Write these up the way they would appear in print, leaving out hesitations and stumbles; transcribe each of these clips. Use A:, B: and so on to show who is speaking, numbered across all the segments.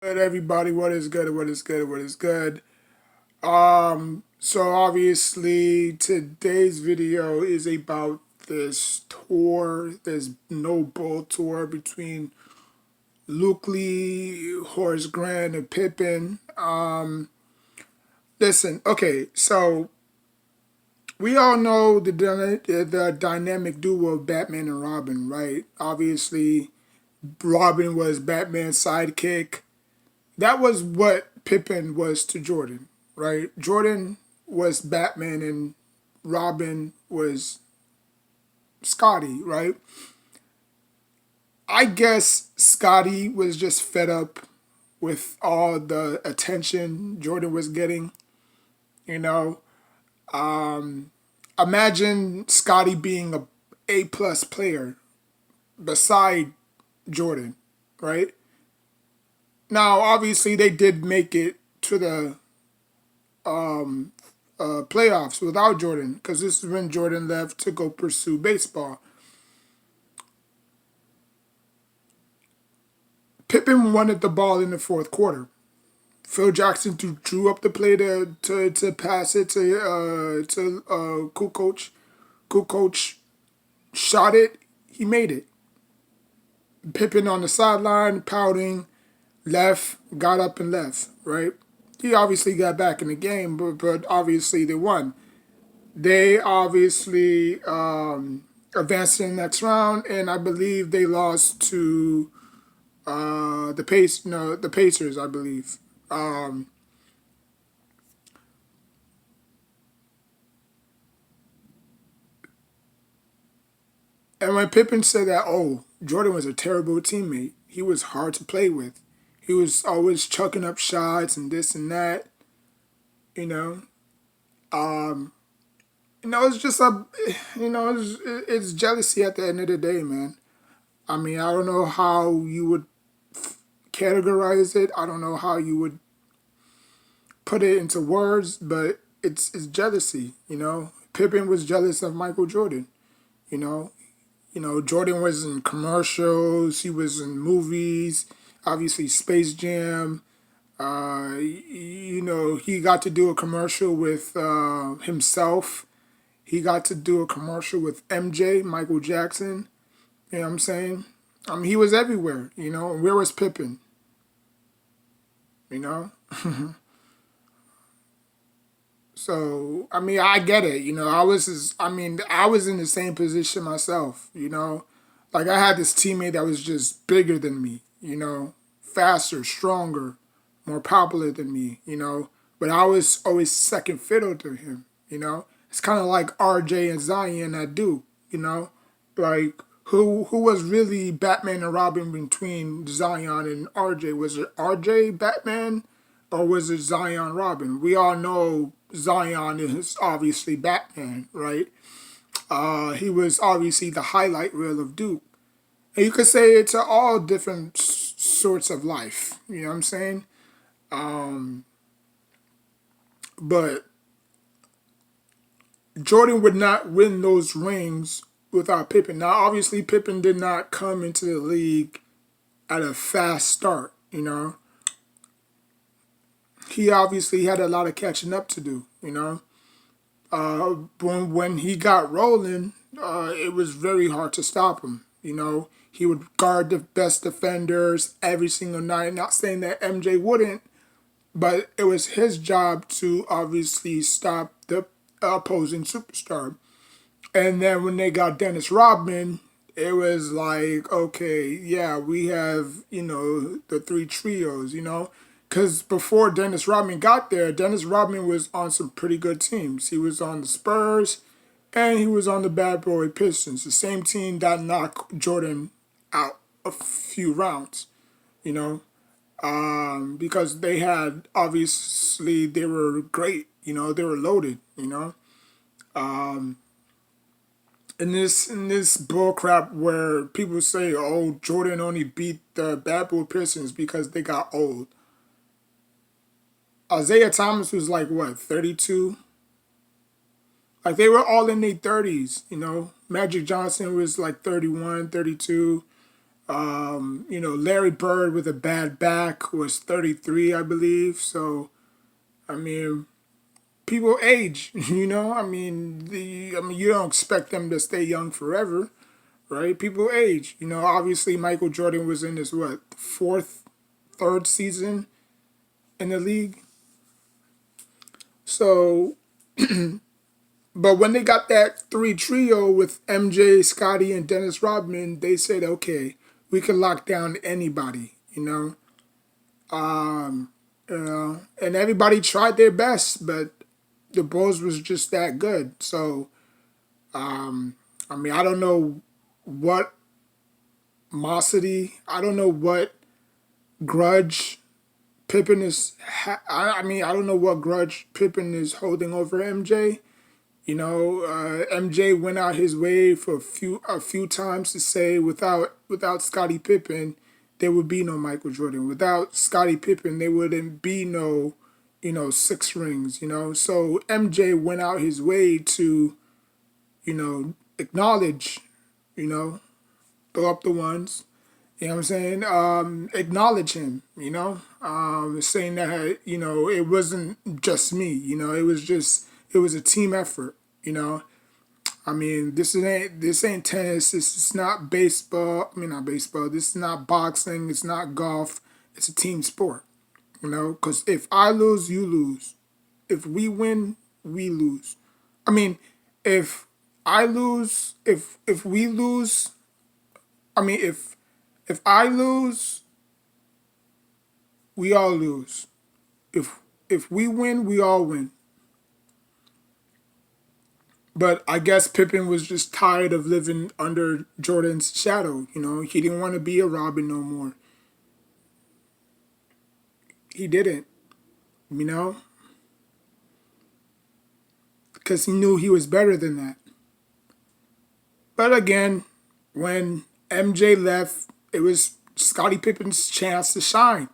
A: Good, everybody. What is good? What is good? What is good? So obviously today's video is about this tour, this No Bull tour between Luke Lee, Horace Grant, and Pippen. Listen, okay, so we all know the dynamic duo of Batman and Robin, right? Obviously, Robin was Batman's sidekick. That was what Pippen was to Jordan, right? Jordan was Batman and Robin was Scotty, right? I guess Scotty was just fed up with all the attention Jordan was getting, you know. Imagine Scotty being a A+ player beside Jordan, right? Now, obviously, they did make it to the playoffs without Jordan because this is when Jordan left to go pursue baseball. Pippen wanted the ball in the fourth quarter. Phil Jackson drew up the play to pass it to Kukoc. Kukoc shot it. He made it. Pippen on the sideline, pouting, left, got up and left. Right. He obviously got back in the game, but obviously they won. They obviously advanced in the next round, and I believe they lost to the Pacers, I believe. And when Pippen said that, oh, Jordan was a terrible teammate. He was hard to play with. He was always chucking up shots and this and that. You know, it's just it's jealousy at the end of the day, man. I mean, I don't know how you would categorize it. I don't know how you would put it into words, but it's jealousy. Pippen was jealous of Michael Jordan. You know, Jordan was in commercials. He was in movies. Obviously, Space Jam. He got to do a commercial with himself. He got to do a commercial with MJ, Michael Jackson. You know what I'm saying? He was everywhere. Where was Pippen? You know. So I get it. I was in the same position myself. Like I had this teammate that was just bigger than me. Faster, stronger, more popular than me. But I was always second fiddle to him. It's kind of like RJ and Zion at Duke. Like who was really Batman and Robin between Zion and RJ? Was it RJ Batman or was it Zion Robin? We all know Zion is obviously Batman, right? He was obviously the highlight reel of Duke. And you could say it to all different sorts of life. You know what I'm saying? But Jordan would not win those rings without Pippen. Now, obviously, Pippen did not come into the league at a fast start. He obviously had a lot of catching up to do. When he got rolling, it was very hard to stop him. He would guard the best defenders every single night. Not saying that MJ wouldn't, but it was his job to obviously stop the opposing superstar. And then when they got Dennis Rodman, it was like, okay, yeah, we have, the three trios, Because before Dennis Rodman got there, Dennis Rodman was on some pretty good teams. He was on the Spurs and he was on the Bad Boy Pistons, the same team that knocked Jordan out a few rounds, you know, because they had, obviously, they were great, they were loaded, in this bull crap where people say, oh, Jordan only beat the Bad Boy Pistons because they got old. Isaiah Thomas was like, what, 32? Like, they were all in their 30s, Magic Johnson was like 31, 32. Larry Bird with a bad back was 33, I believe. So, I mean, people age, you don't expect them to stay young forever, right? People age. Obviously Michael Jordan was in his what, third season in the league. So, but when they got that three trio with MJ, Scotty, and Dennis Rodman, they said, okay, we can lock down anybody, and everybody tried their best, but the Bulls was just that good. So, I don't know what I don't know what grudge Pippen is. I don't know what grudge Pippen is holding over MJ. MJ went out his way for a few times to say without Scottie Pippen, there would be no Michael Jordan. Without Scottie Pippen, there wouldn't be no, six rings. So MJ went out his way to, acknowledge, throw up the ones. You know what I'm saying? Acknowledge him, saying that, it wasn't just me, it was a team effort, this ain't tennis, this is not baseball, not baseball, this is not boxing, it's not golf, it's a team sport, because if I lose, you lose. If we win, we lose. I mean, if I lose, if we lose, if I lose, we all lose. If we win, we all win. But I guess Pippen was just tired of living under Jordan's shadow. He didn't want to be a Robin no more. He didn't, you know, because he knew he was better than that. But again, when MJ left, it was Scottie Pippen's chance to shine.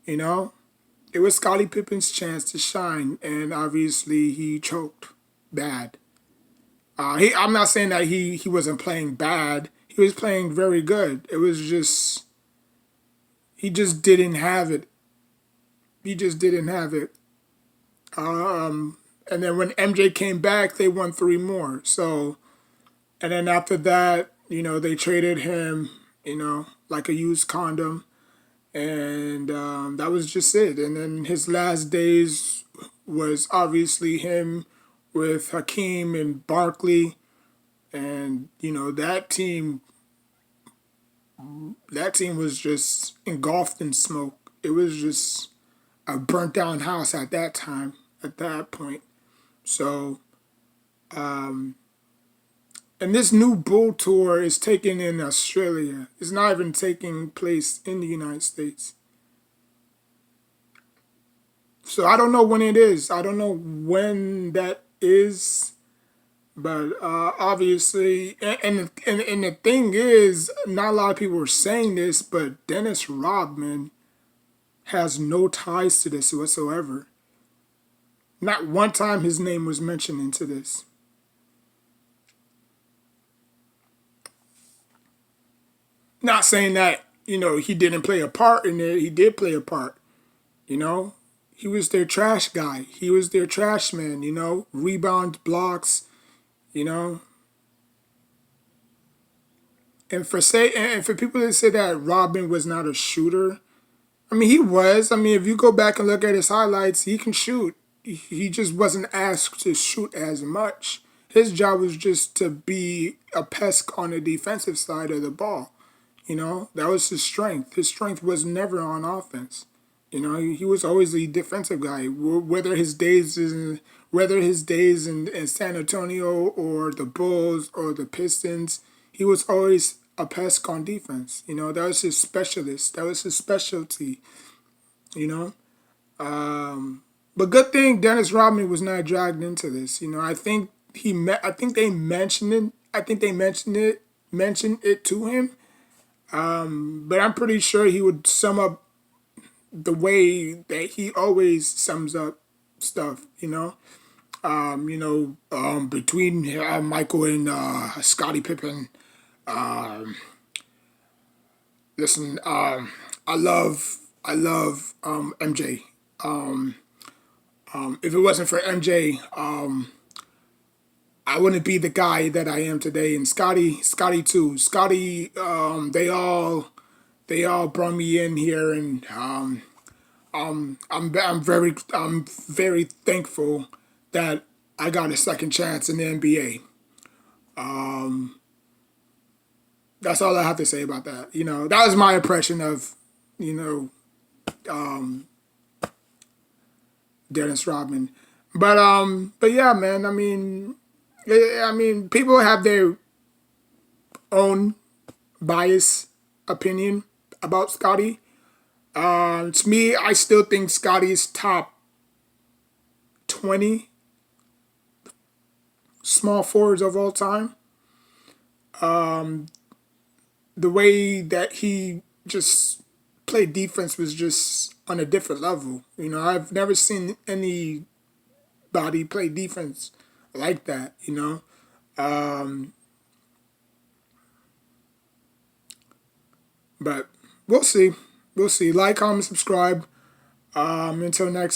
A: You know, it was Scottie Pippen's chance to shine, and obviously he choked bad. I'm not saying that he wasn't playing bad. He was playing very good. It was just he just didn't have it. He just didn't have it. And then when MJ came back, they won three more. So, and then after that, they traded him, like a used condom, and that was just it. And then his last days was obviously him with Hakeem and Barkley, and that team was just engulfed in smoke. It was just a burnt down house at that time, at that point. So, and this new Bull Tour is taken in Australia. It's not even taking place in the United States. So I don't know when it is. I don't know when that is. But obviously, and the thing is, not a lot of people are saying this, but Dennis Rodman has no ties to this whatsoever. Not one time his name was mentioned into this. Not saying that, he didn't play a part in it. He did play a part, you know. He was their trash guy. He was their trash man, rebound blocks, you know. And for people that say that Rodman was not a shooter, he was. If you go back and look at his highlights, he can shoot. He just wasn't asked to shoot as much. His job was just to be a pest on the defensive side of the ball. That was his strength. His strength was never on offense. He was always the defensive guy. Whether his days in San Antonio or the Bulls or the Pistons, he was always a pest on defense. That was his specialist. That was his specialty. You know, but good thing Dennis Rodman was not dragged into this. I think I think they mentioned it. I think they mentioned it to him. But I'm pretty sure he would sum up the way that he always sums up stuff. Between Michael and Scottie Pippen, Listen, I love MJ. If it wasn't for MJ, I wouldn't be the guy that I am today. And Scotty too. Scotty, they all brought me in here, and I'm very thankful that I got a second chance in the NBA. That's all I have to say about that. That was my impression of, you know, Dennis Rodman. But yeah, man. I mean, people have their own bias opinion about Scotty. To me, I still think Scotty's top 20 small forwards of all time. The way that he just played defense was just on a different level. I've never seen anybody play defense like that. But we'll see. We'll see. Like, comment, subscribe. Until next